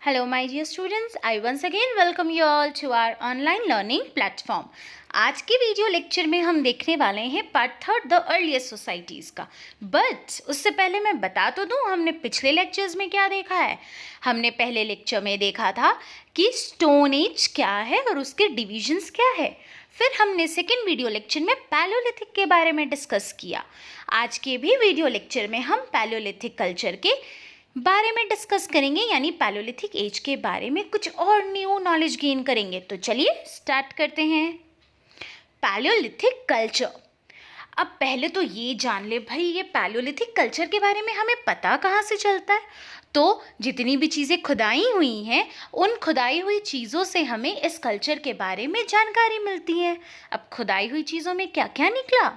Hello, my dear students. I once again welcome you all to our online learning platform. आज के video lecture में हम देखने वाले हैं part third the earliest societies का। बट उससे पहले मैं बता तो दूं हमने पिछले लेक्चर्स में क्या देखा है। हमने पहले लेक्चर में देखा था कि स्टोन एज क्या है और उसके डिविजन्स क्या है। फिर हमने सेकेंड वीडियो लेक्चर में पैलियोलिथिक के बारे में डिस्कस किया। आज के भी वीडियो लेक्चर में हम पैलियोलिथिक कल्चर के बारे में डिस्कस करेंगे, यानी पैलियोलिथिक एज के बारे में कुछ और न्यू नॉलेज गेन करेंगे। तो चलिए स्टार्ट करते हैं। Palaeolithic culture. अब पहले तो ये जान ले भाई, ये पैलियोलिथिक कल्चर के बारे में हमें पता कहाँ से चलता है। तो जितनी भी चीज़ें खुदाई हुई हैं, उन खुदाई हुई चीज़ों से हमें इस कल्चर के बारे में जानकारी मिलती है। अब खुदाई हुई चीज़ों में क्या क्या निकला,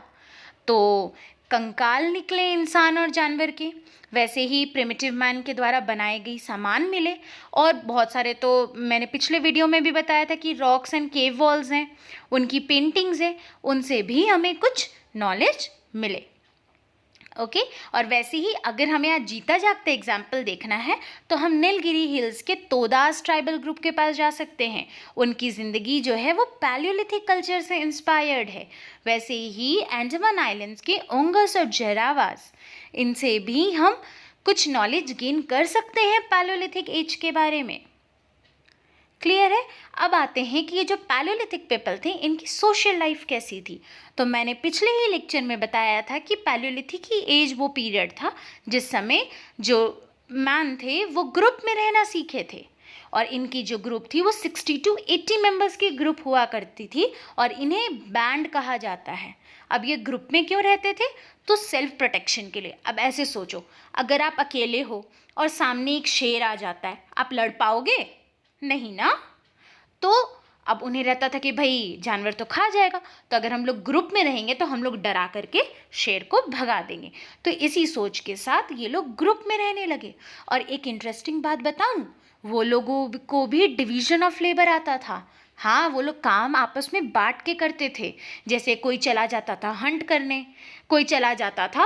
तो कंकाल निकले इंसान और जानवर के, वैसे ही प्रिमिटिव मैन के द्वारा बनाए गई सामान मिले, और बहुत सारे तो मैंने पिछले वीडियो में भी बताया था कि रॉक्स एंड केव वॉल्स हैं, उनकी पेंटिंग्स हैं, उनसे भी हमें कुछ नॉलेज मिले। ओके और वैसे ही अगर हमें आज जीता जागता एग्जाम्पल देखना है तो हम नीलगिरी हिल्स के तोदास ट्राइबल ग्रुप के पास जा सकते हैं। उनकी ज़िंदगी जो है वो पैलियोलिथिक कल्चर से इंस्पायर्ड है। वैसे ही अंडमान आइलैंड्स के ओंगस और जरावास, इनसे भी हम कुछ नॉलेज गेन कर सकते हैं पैलियोलिथिक एज के बारे में। क्लियर है। अब आते हैं कि ये जो पैलियोलिथिक पीपल थे, इनकी सोशल लाइफ कैसी थी। तो मैंने पिछले ही लेक्चर में बताया था कि पैलियोलिथिक ही एज वो पीरियड था जिस समय जो मैन थे वो ग्रुप में रहना सीखे थे, और इनकी जो ग्रुप थी वो 60 to 80 मेंबर्स की ग्रुप हुआ करती थी, और इन्हें बैंड कहा जाता है। अब ये ग्रुप में क्यों रहते थे, तो सेल्फ प्रोटेक्शन के लिए। अब ऐसे सोचो, अगर आप अकेले हो और सामने एक शेर आ जाता है, आप लड़ पाओगे? नहीं ना। तो अब उन्हें रहता था कि भाई जानवर तो खा जाएगा, तो अगर हम लोग ग्रुप में रहेंगे तो हम लोग डरा करके शेर को भगा देंगे। तो इसी सोच के साथ ये लोग ग्रुप में रहने लगे। और एक इंटरेस्टिंग बात बताऊं, वो लोगों को भी डिवीजन ऑफ लेबर आता था। हाँ, वो लोग काम आपस में बांट के करते थे। जैसे कोई चला जाता था हंट करने, कोई चला जाता था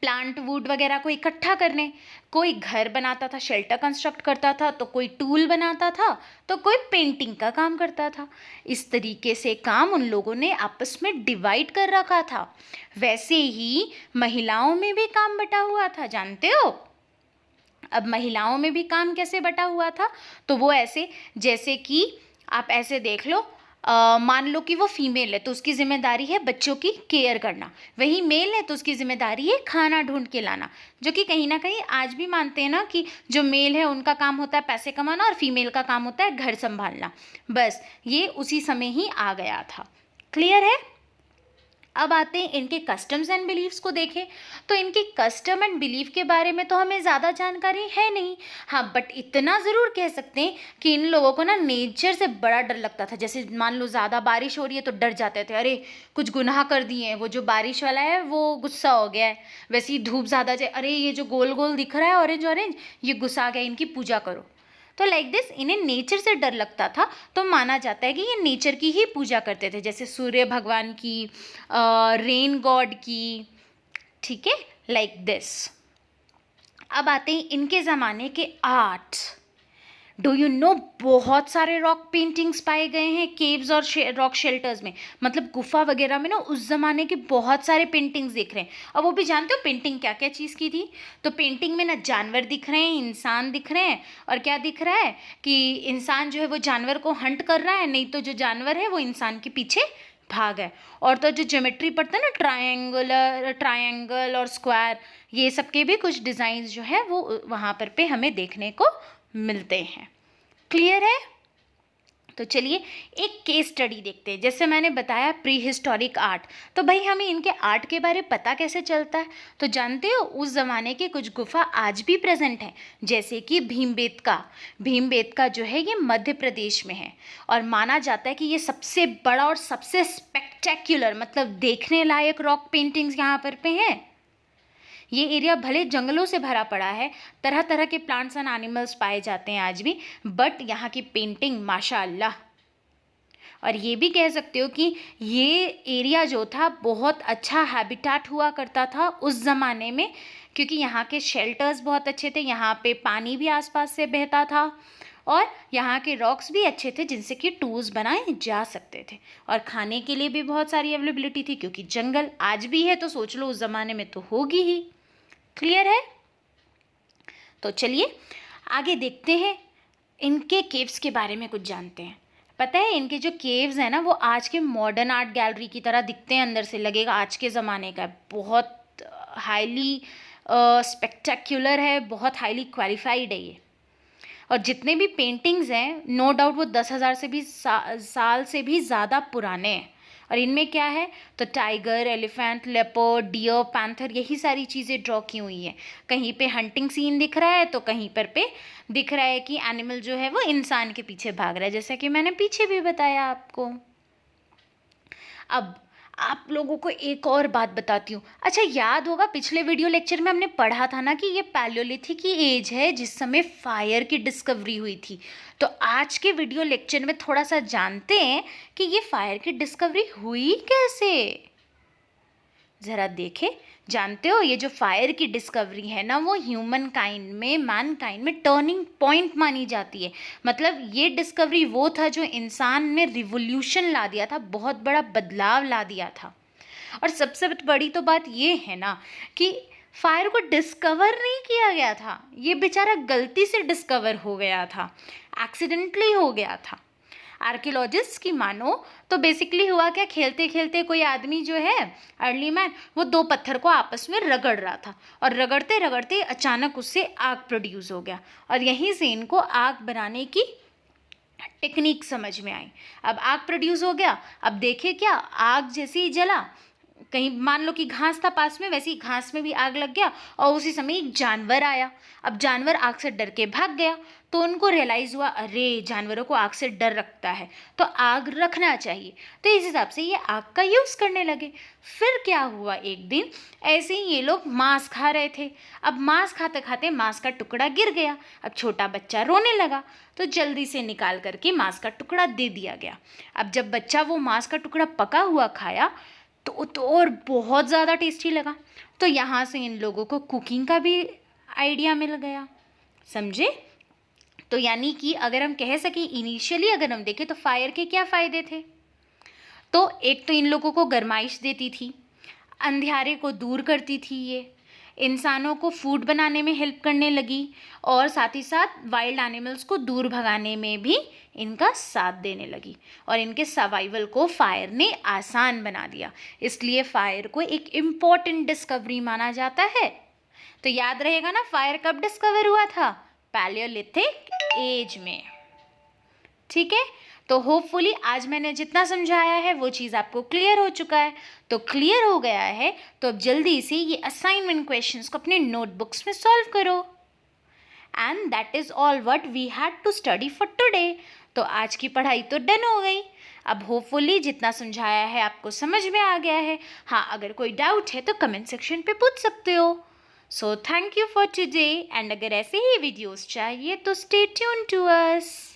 प्लांट वुड वगैरह को इकट्ठा करने, कोई घर बनाता था, शेल्टर कंस्ट्रक्ट करता था, तो कोई टूल बनाता था, तो कोई पेंटिंग का काम करता था। इस तरीके से काम उन लोगों ने आपस में डिवाइड कर रखा था। वैसे ही महिलाओं में भी काम बटा हुआ था, जानते हो। अब महिलाओं में भी काम कैसे बटा हुआ था, तो वो ऐसे, जैसे कि आप ऐसे देख लो, मान लो कि वो फीमेल है तो उसकी जिम्मेदारी है बच्चों की केयर करना, वही मेल है तो उसकी जिम्मेदारी है खाना ढूंढ के लाना। जो कि कहीं ना कहीं आज भी मानते हैं ना कि जो मेल है उनका काम होता है पैसे कमाना और फीमेल का काम होता है घर संभालना। बस ये उसी समय ही आ गया था। क्लियर है। अब आते हैं इनके कस्टम्स एंड बिलीव्स को देखें, तो इनके कस्टम एंड बिलीव के बारे में तो हमें ज़्यादा जानकारी है नहीं। हाँ, बट इतना ज़रूर कह सकते हैं कि इन लोगों को ना नेचर से बड़ा डर लगता था। जैसे मान लो ज़्यादा बारिश हो रही है तो डर जाते थे, अरे कुछ गुनाह कर दिए हैं, वो जो बारिश वाला है वो गुस्सा हो गया है। वैसे ही धूप ज़्यादा जाए, अरे ये जो गोल गोल दिख रहा है ऑरेंज ऑरेंज, ये गुस्सा आ गया, इनकी पूजा करो। तो लाइक दिस इन्हें नेचर से डर लगता था, तो माना जाता है कि ये नेचर की ही पूजा करते थे, जैसे सूर्य भगवान की, रेन गॉड की। ठीक है, लाइक दिस। अब आते हैं इनके ज़माने के आर्ट। डू यू नो, बहुत सारे रॉक पेंटिंग्स पाए गए हैं केव्स और रॉक शेल्टर्स में। मतलब गुफा वगैरह में ना उस ज़माने के बहुत सारे पेंटिंग्स दिख रहे हैं। अब वो भी जानते हो पेंटिंग क्या क्या चीज़ की थी। तो पेंटिंग में ना जानवर दिख रहे हैं, इंसान दिख रहे हैं, और क्या दिख रहा है कि इंसान जो है वो जानवर को हंट कर रहा है, नहीं तो जो जानवर है वो इंसान के पीछे भाग है। और तो जो ज्योमेट्री पढ़ते हैं ना, ट्रायंगल और स्क्वायर, ये सब के भी कुछ डिज़ाइंस जो है वो वहाँ पर पे हमें देखने को मिलते हैं। क्लियर है। तो चलिए एक केस स्टडी देखते हैं। जैसे मैंने बताया प्री हिस्टोरिक आर्ट, तो भाई हमें इनके आर्ट के बारे में पता कैसे चलता है। तो जानते हो उस ज़माने के कुछ गुफा आज भी प्रेजेंट हैं, जैसे कि भीमबेटका जो है ये मध्य प्रदेश में है, और माना जाता है कि ये सबसे बड़ा और सबसे स्पेक्टेक्युलर, मतलब देखने लायक रॉक पेंटिंग्स यहाँ पर पे हैं। ये एरिया भले जंगलों से भरा पड़ा है, तरह तरह के प्लांट्स एंड एनिमल्स पाए जाते हैं आज भी, बट यहाँ की पेंटिंग माशाअल्लाह और ये भी कह सकते हो कि ये एरिया जो था बहुत अच्छा हैबिटाट हुआ करता था उस ज़माने में, क्योंकि यहाँ के शेल्टर्स बहुत अच्छे थे, यहाँ पे पानी भी आसपास से बहता था और यहाँ के रॉक्स भी अच्छे थे जिनसे कि टूल्स बनाए जा सकते थे। और खाने के लिए भी बहुत सारी अवेलेबिलिटी थी, क्योंकि जंगल आज भी है तो सोच लो उस ज़माने में तो होगी ही। क्लियर है? तो चलिए आगे देखते हैं, इनके केव्स के बारे में कुछ जानते हैं। पता है इनके जो केव्स हैं ना वो आज के मॉडर्न आर्ट गैलरी की तरह दिखते हैं, अंदर से लगेगा आज के ज़माने का। बहुत हाईली स्पेक्टेक्युलर है, बहुत हाईली क्वालिफाइड है ये। और जितने भी पेंटिंग्स हैं नो डाउट वो 10,000 से भी साल से भी ज़्यादा पुराने हैं। और इनमें क्या है तो tiger, elephant, leopard, deer, panther, यही सारी चीज़ें ड्रॉ की हुई हैं। कहीं पे हंटिंग सीन दिख रहा है तो कहीं पर पे दिख रहा है कि एनिमल जो है वो इंसान के पीछे भाग रहा है, जैसा कि मैंने पीछे भी बताया आपको। अब आप लोगों को एक और बात बताती हूँ। अच्छा, याद होगा पिछले वीडियो लेक्चर में हमने पढ़ा था ना कि ये पैलियोलिथिक की एज है जिस समय फायर की डिस्कवरी हुई थी। तो आज के वीडियो लेक्चर में थोड़ा सा जानते हैं कि ये फायर की डिस्कवरी हुई कैसे। ज़रा देखें, जानते हो ये जो फायर की डिस्कवरी है ना वो ह्यूमन काइंड में, मैन काइंड में टर्निंग पॉइंट मानी जाती है। मतलब ये डिस्कवरी वो था जो इंसान ने रिवोल्यूशन ला दिया था, बहुत बड़ा बदलाव ला दिया था। और सबसे बड़ी तो बात ये है ना कि फायर को डिस्कवर नहीं किया गया था, ये बेचारा गलती से डिस्कवर हो गया था, एक्सीडेंटली हो गया था। आर्कियोलॉजिस्ट की मानो तो बेसिकली हुआ क्या, खेलते खेलते कोई आदमी जो है अर्ली मैन वो दो पत्थर को आपस में रगड़ रहा था और रगड़ते रगड़ते अचानक उससे आग प्रोड्यूस हो गया और यहीं से इनको आग बनाने की टेक्निक समझ में आई। अब आग प्रोड्यूस हो गया, अब देखे क्या, आग जैसे ही जला, कहीं मान लो कि घास था पास में, वैसे ही घास में भी आग लग गया और उसी समय एक जानवर आया। अब जानवर आग से डर के भाग गया तो उनको रियलाइज़ हुआ अरे जानवरों को आग से डर लगता है तो आग रखना चाहिए, तो इस हिसाब से ये आग का यूज़ करने लगे। फिर क्या हुआ, एक दिन ऐसे ही ये लोग मांस खा रहे थे। अब मांस खाते खाते मांस का टुकड़ा गिर गया। अब छोटा बच्चा रोने लगा तो जल्दी से निकाल करके मांस का टुकड़ा दे दिया गया। अब जब बच्चा वो मांस का टुकड़ा पका हुआ खाया तो और बहुत ज़्यादा टेस्टी लगा। तो यहाँ से इन लोगों को कुकिंग का भी आइडिया मिल गया, समझे। तो यानी कि अगर हम कह सकें इनिशियली अगर हम देखें तो फायर के क्या फ़ायदे थे, तो एक तो इन लोगों को गर्माइश देती थी, अंधियारे को दूर करती थी, ये इंसानों को फूड बनाने में हेल्प करने लगी और साथ ही साथ वाइल्ड एनिमल्स को दूर भगाने में भी इनका साथ देने लगी और इनके सर्वाइवल को फायर ने आसान बना दिया। इसलिए फायर को एक इम्पॉर्टेंट डिस्कवरी माना जाता है। तो याद रहेगा ना फायर कब डिस्कवर हुआ था, पैलियोलिथिक एज में। ठीक है, तो होपफुली आज मैंने जितना समझाया है वो चीज़ आपको क्लियर हो चुका है। तो क्लियर हो गया है तो अब जल्दी से ये असाइनमेंट क्वेश्चंस को अपने नोटबुक्स में सॉल्व करो। And that is all what we had to study for today. तो आज की पढ़ाई तो डन हो गई। अब होपफुली जितना समझाया है आपको समझ में आ गया है। हाँ, अगर कोई डाउट है तो कमेंट सेक्शन पे पूछ सकते हो। So thank you for today, and अगर ऐसे ही वीडियोस चाहिए तो स्टे ट्यून टू अस।